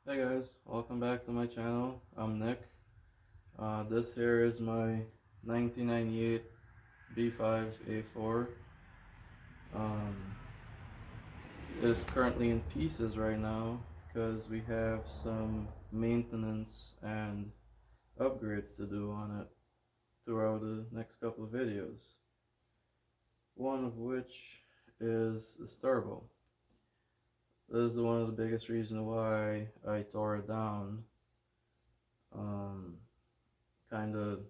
Hey guys, welcome back to my channel. I'm Nick. This here is my 1998 B5 A4. Um, it is currently in pieces right now because we have some maintenance and upgrades to do on it throughout the next couple of videos. One of which is the turbo. This is one of the biggest reasons why I tore it down. Kind of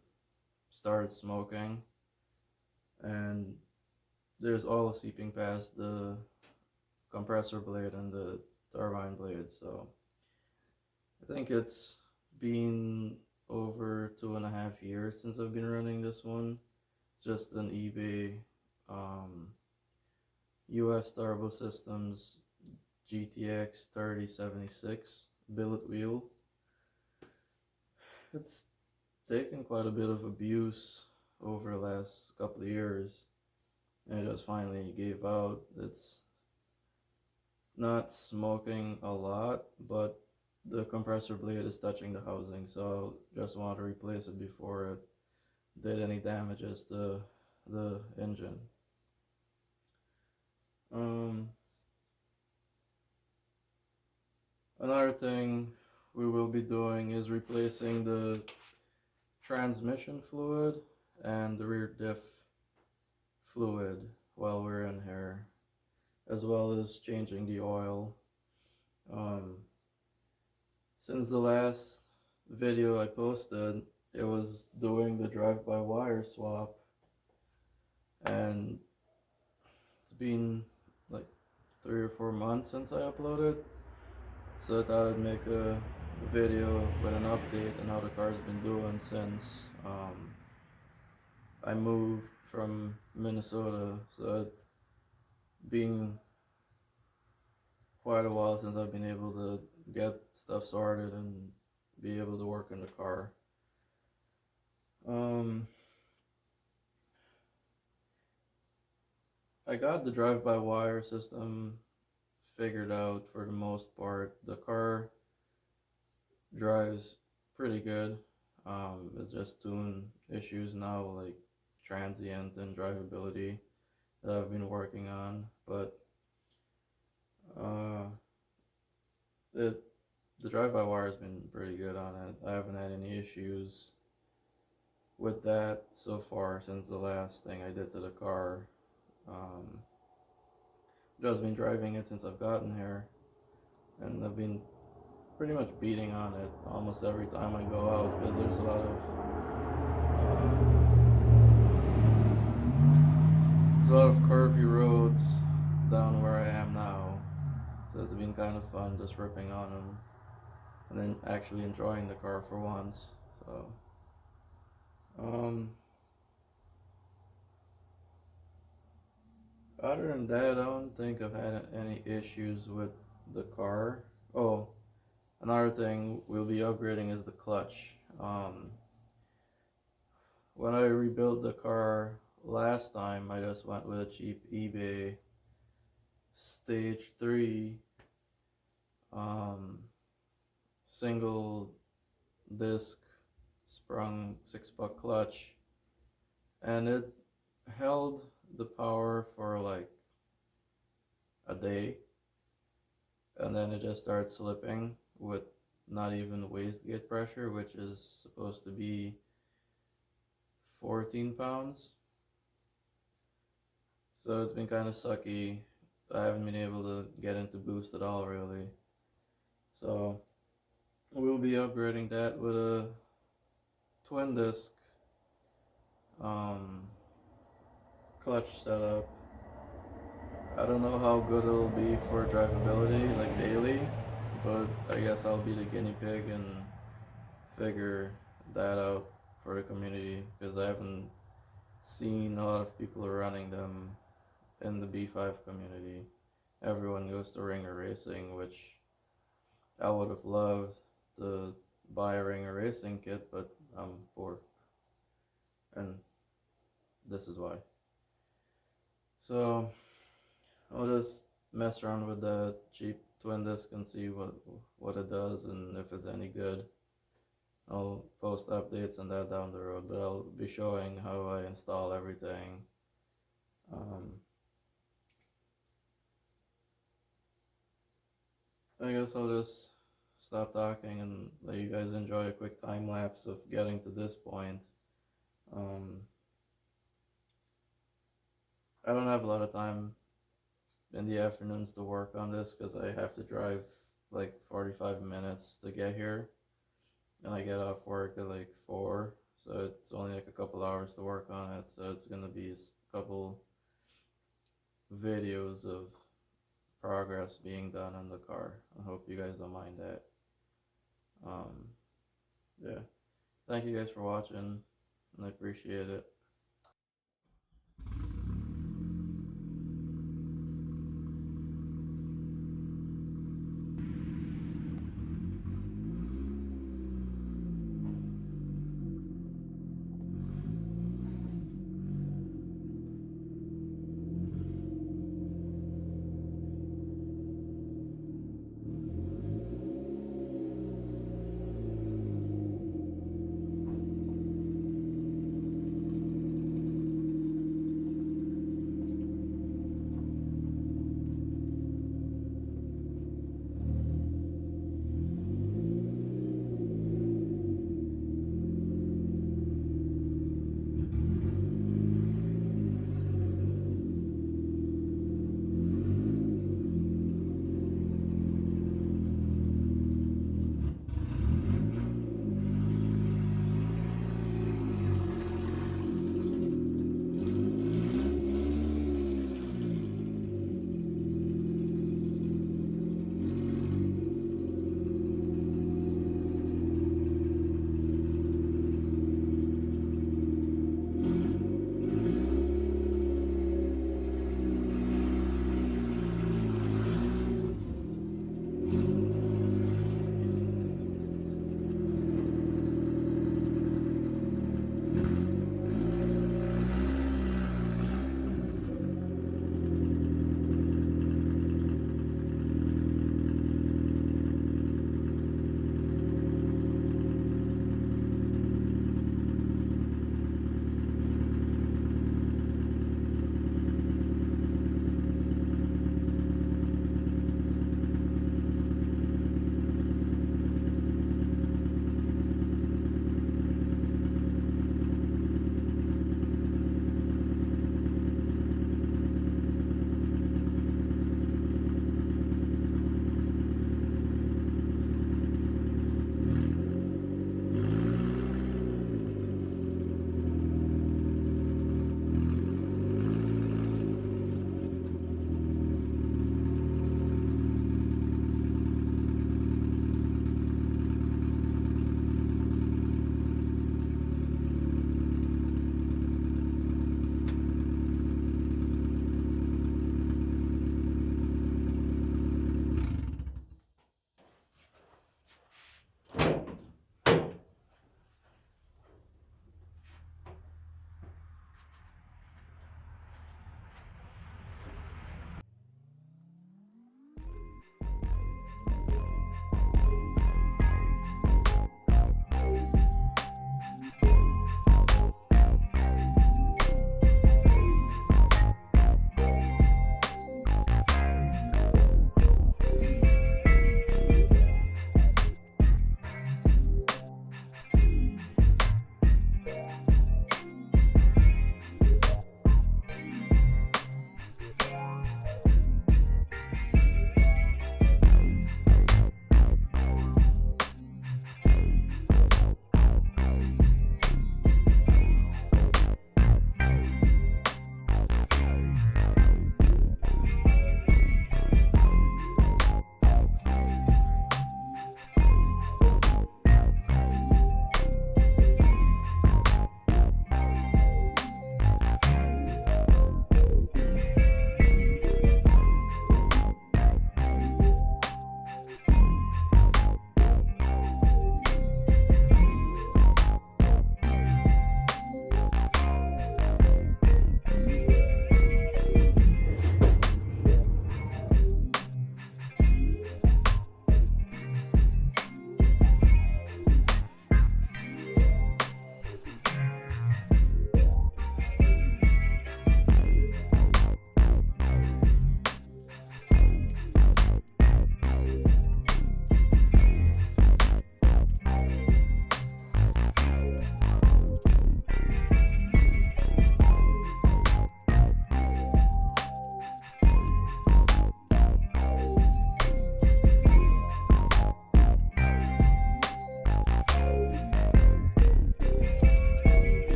started smoking, and there's oil seeping past the compressor blade and the turbine blade. So I think it's been over 2.5 years since I've been running this one. Just an eBay US Turbo Systems GTX 3076 billet wheel. It's taken quite a bit of abuse over the last couple of years, and it just finally gave out. It's not smoking a lot, but the compressor blade is touching the housing, so just want to replace it before it did any damages to the engine. Um, Another thing we will be doing is replacing the transmission fluid and the rear diff fluid while we're in here, as well as changing the oil. Um, since the last video I posted, it was doing the drive-by-wire swap, and it's been like 3 or 4 months since I uploaded, so I thought I'd make a video with an update on how the car's been doing since I moved from Minnesota. So it's been quite a while since I've been able to get stuff sorted and be able to work in the car. I got the drive-by-wire system figured out for the most part. The car drives pretty good. It's just tune issues now, like transient and drivability, that I've been working on. But uh, it the drive-by-wire has been pretty good on it. I haven't had any issues with that so far since the last thing I did to the car. Um, just been driving it since I've gotten here, and I've been pretty much beating on it almost every time I go out because there's a lot of curvy roads down where I am now, so it's been kind of fun just ripping on them and then actually enjoying the car for once. So other than that, I don't think I've had any issues with the car. Oh, another thing we'll be upgrading is the clutch. When I rebuilt the car last time, I just went with a cheap eBay Stage 3 single disc sprung 6-buck clutch, and it held the power for like a day, and then it just started slipping with not even wastegate pressure, which is supposed to be 14 pounds. So it's been kind of sucky. I haven't been able to get into boost at all, really. So we'll be upgrading that with a twin disc clutch setup. I don't know how good it'll be for drivability, like daily, but I guess I'll be the guinea pig and figure that out for the community, because I haven't seen a lot of people running them in the B5 community. Everyone goes to Ringer Racing, which I would have loved to buy a Ringer Racing kit, but I'm poor, and this is why. So I'll just mess around with the cheap Twin Disc and see what it does and if it's any good. I'll post updates on that down the road, but I'll be showing how I install everything. I guess I'll just stop talking and let you guys enjoy a quick time lapse of getting to this point. I don't have a lot of time in the afternoons to work on this because I have to drive like 45 minutes to get here, and I get off work at like 4, so it's only like a couple hours to work on it. So it's gonna be a couple videos of progress being done on the car. I hope you guys don't mind that. Yeah, thank you guys for watching, and I appreciate it.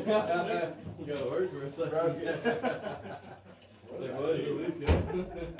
You got words for a second. Broke it. Like, what is it?